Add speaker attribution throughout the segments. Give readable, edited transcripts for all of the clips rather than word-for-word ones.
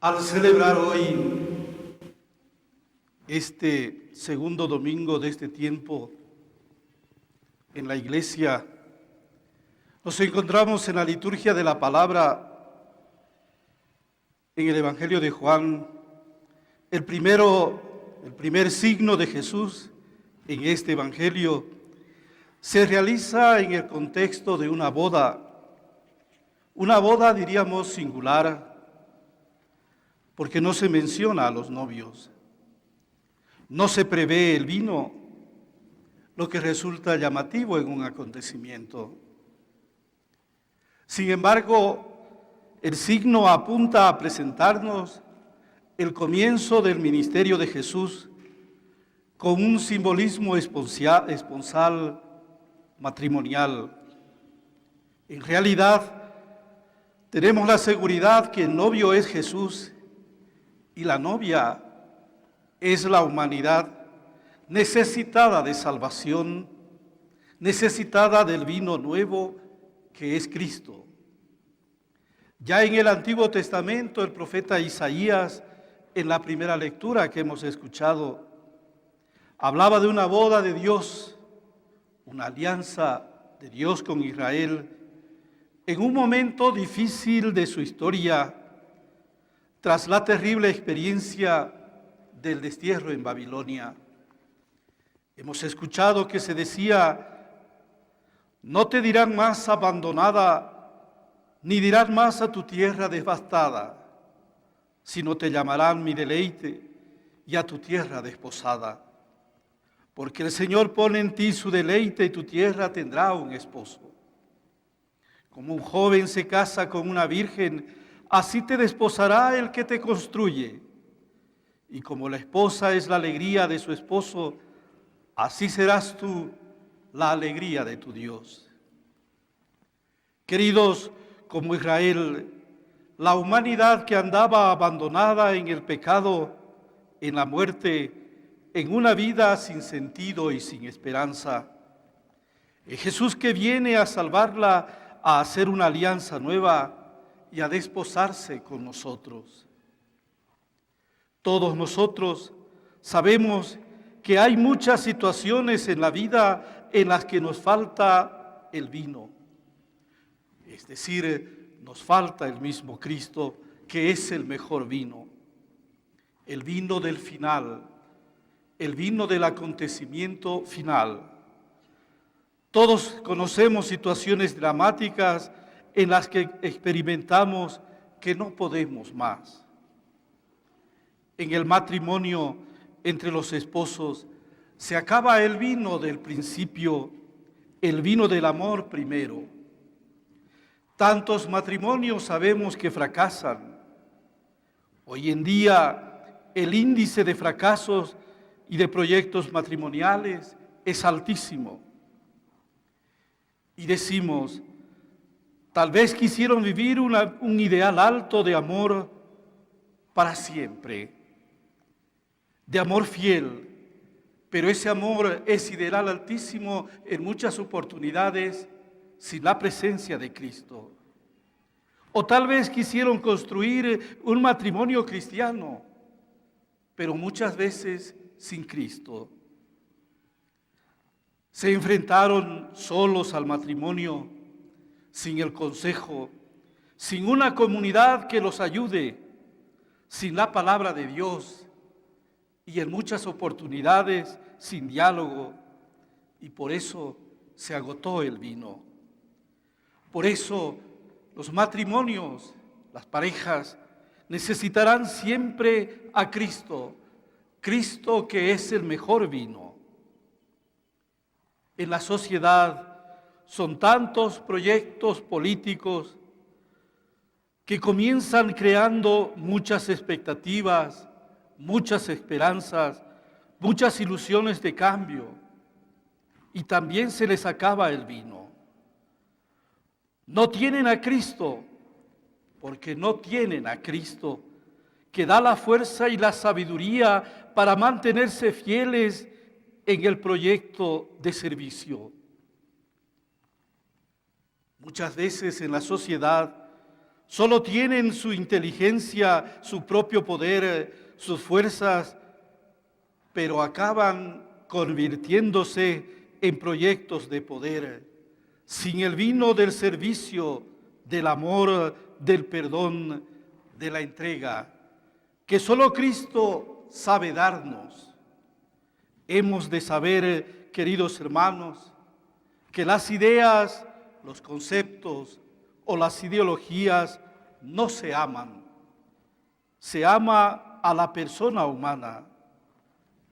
Speaker 1: Al celebrar hoy este segundo domingo de este tiempo en la iglesia, nos encontramos en la liturgia de la palabra en el Evangelio de Juan, el primer signo de Jesús en este Evangelio se realiza en el contexto de una boda diríamos singular, porque no se menciona a los novios, no se prevé el vino, lo que resulta llamativo en un acontecimiento. Sin embargo, el signo apunta a presentarnos el comienzo del ministerio de Jesús con un simbolismo esponsal matrimonial. En realidad, tenemos la seguridad que el novio es Jesús y la novia es la humanidad necesitada de salvación, necesitada del vino nuevo que es Cristo. Ya en el Antiguo Testamento, el profeta Isaías, en la primera lectura que hemos escuchado, hablaba de una boda de Dios, una alianza de Dios con Israel, en un momento difícil de su historia, tras la terrible experiencia del destierro en Babilonia. Hemos escuchado que se decía: no te dirán más abandonada, ni dirán más a tu tierra devastada, sino te llamarán mi deleite y a tu tierra desposada. Porque el Señor pone en ti su deleite y tu tierra tendrá un esposo. Como un joven se casa con una virgen, así te desposará el que te construye. Y como la esposa es la alegría de su esposo, así serás tú la alegría de tu Dios. Queridos, como Israel, la humanidad que andaba abandonada en el pecado, en la muerte, en una vida sin sentido y sin esperanza, es Jesús que viene a salvarla, a hacer una alianza nueva y a desposarse con nosotros. Todos nosotros sabemos que hay muchas situaciones en la vida en las que nos falta el vino. Es decir, nos falta el mismo Cristo, que es el mejor vino. El vino del final, el vino del acontecimiento final. Todos conocemos situaciones dramáticas en las que experimentamos que no podemos más. En el matrimonio entre los esposos se acaba el vino del principio, el vino del amor primero. Tantos matrimonios sabemos que fracasan. Hoy en día el índice de fracasos y de proyectos matrimoniales es altísimo. Y decimos, tal vez quisieron vivir un ideal alto de amor para siempre, de amor fiel, pero ese amor es ideal altísimo en muchas oportunidades sin la presencia de Cristo. O tal vez quisieron construir un matrimonio cristiano, pero muchas veces sin Cristo. Se enfrentaron solos al matrimonio, sin el consejo, sin una comunidad que los ayude, sin la palabra de Dios y en muchas oportunidades sin diálogo, y por eso se agotó el vino. Por eso los matrimonios, las parejas, necesitarán siempre a Cristo, Cristo que es el mejor vino. En la sociedad son tantos proyectos políticos que comienzan creando muchas expectativas, muchas esperanzas, muchas ilusiones de cambio, y también se les acaba el vino. No tienen a Cristo, porque no tienen a Cristo, que da la fuerza y la sabiduría para mantenerse fieles en el proyecto de servicio. Muchas veces en la sociedad solo tienen su inteligencia, su propio poder, sus fuerzas, pero acaban convirtiéndose en proyectos de poder, sin el vino del servicio, del amor, del perdón, de la entrega, que solo Cristo sabe darnos. Hemos de saber, queridos hermanos, que las ideas, los conceptos o las ideologías no se aman. Se ama a la persona humana.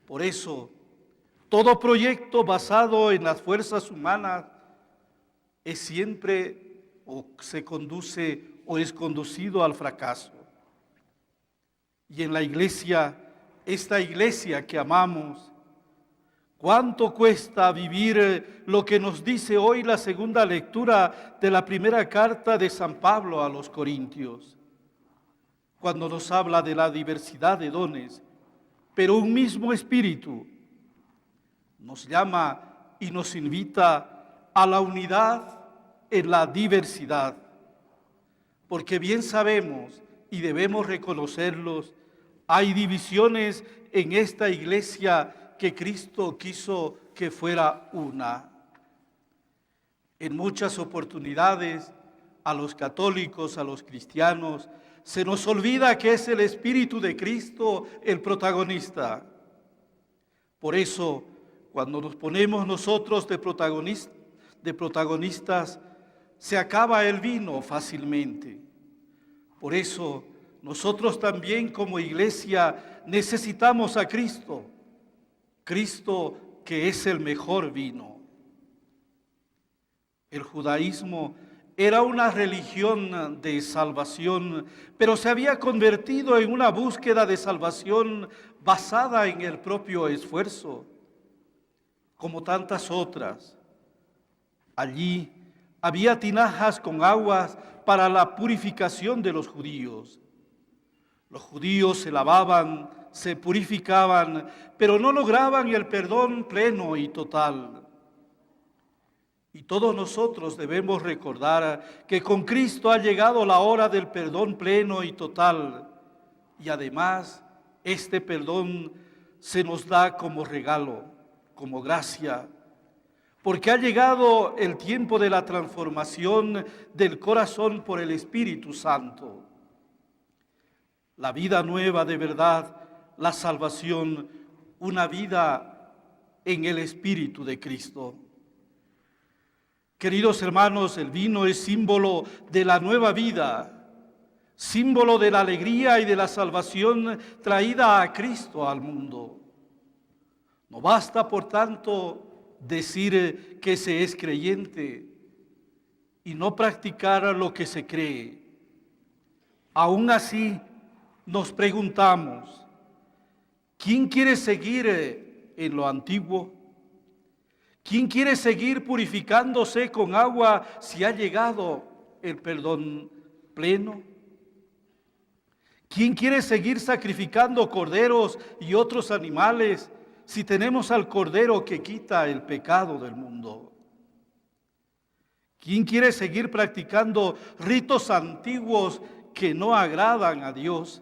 Speaker 1: Por eso, todo proyecto basado en las fuerzas humanas es siempre o se conduce o es conducido al fracaso. Y en la iglesia, esta iglesia que amamos, ¿cuánto cuesta vivir lo que nos dice hoy la segunda lectura de la primera carta de San Pablo a los Corintios? Cuando nos habla de la diversidad de dones, pero un mismo Espíritu nos llama y nos invita a la unidad en la diversidad, porque bien sabemos y debemos reconocerlos, hay divisiones en esta iglesia que Cristo quiso que fuera una. En muchas oportunidades a los católicos, a los cristianos, se nos olvida que es el Espíritu de Cristo el protagonista. Por eso, cuando nos ponemos nosotros de protagonistas, se acaba el vino fácilmente. Por eso, nosotros también como iglesia necesitamos a Cristo, Cristo que es el mejor vino. El judaísmo era una religión de salvación, pero se había convertido en una búsqueda de salvación basada en el propio esfuerzo, como tantas otras. Allí había tinajas con aguas para la purificación de los judíos. Los judíos se lavaban, se purificaban, pero no lograban el perdón pleno y total. Y todos nosotros debemos recordar que con Cristo ha llegado la hora del perdón pleno y total. Y además, este perdón se nos da como regalo, como gracia, porque ha llegado el tiempo de la transformación del corazón por el Espíritu Santo. La vida nueva de verdad, la salvación, una vida en el Espíritu de Cristo. Queridos hermanos, el vino es símbolo de la nueva vida, símbolo de la alegría y de la salvación traída a Cristo al mundo. No basta, por tanto, decir que se es creyente y no practicar lo que se cree. Aún así, nos preguntamos, ¿quién quiere seguir en lo antiguo? ¿Quién quiere seguir purificándose con agua si ha llegado el perdón pleno? ¿Quién quiere seguir sacrificando corderos y otros animales si tenemos al Cordero que quita el pecado del mundo? ¿Quién quiere seguir practicando ritos antiguos que no agradan a Dios?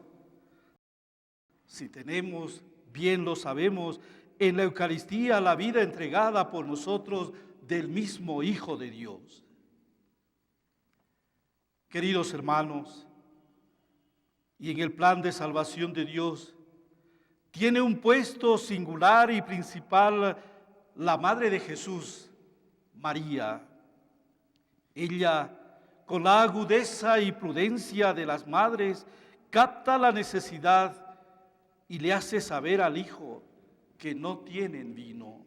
Speaker 1: Si tenemos, bien lo sabemos, en la Eucaristía la vida entregada por nosotros del mismo Hijo de Dios. Queridos hermanos, y en el plan de salvación de Dios, tiene un puesto singular y principal la Madre de Jesús, María. Ella, con la agudeza y prudencia de las madres, capta la necesidad y le hace saber al Hijo que no tienen vino.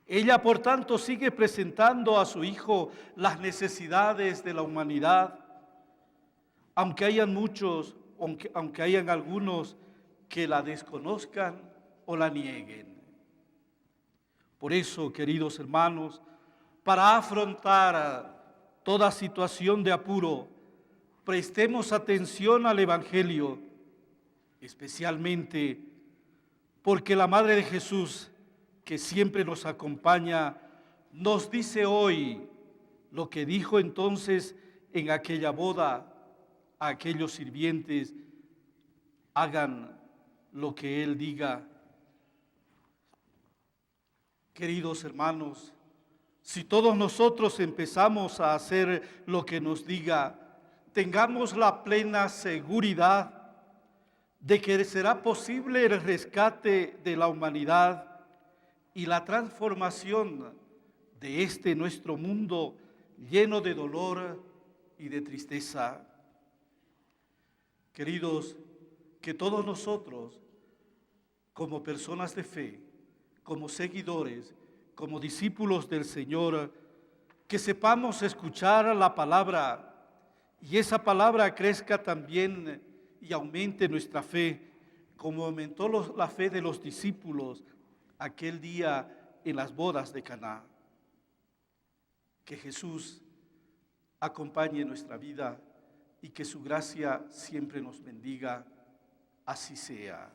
Speaker 1: Ella, por tanto, sigue presentando a su Hijo las necesidades de la humanidad, aunque hayan muchos, aunque hayan algunos que la desconozcan o la nieguen. Por eso, queridos hermanos, para afrontar toda situación de apuro, prestemos atención al Evangelio, especialmente porque la Madre de Jesús, que siempre nos acompaña, nos dice hoy lo que dijo entonces en aquella boda a aquellos sirvientes: hagan lo que Él diga. Queridos hermanos, si todos nosotros empezamos a hacer lo que nos diga, tengamos la plena seguridad de que será posible el rescate de la humanidad y la transformación de este nuestro mundo lleno de dolor y de tristeza. Queridos, que todos nosotros, como personas de fe, como seguidores, como discípulos del Señor, que sepamos escuchar la palabra y esa palabra crezca también y aumente nuestra fe, como aumentó la fe de los discípulos aquel día en las bodas de Caná. Que Jesús acompañe nuestra vida y que su gracia siempre nos bendiga. Así sea.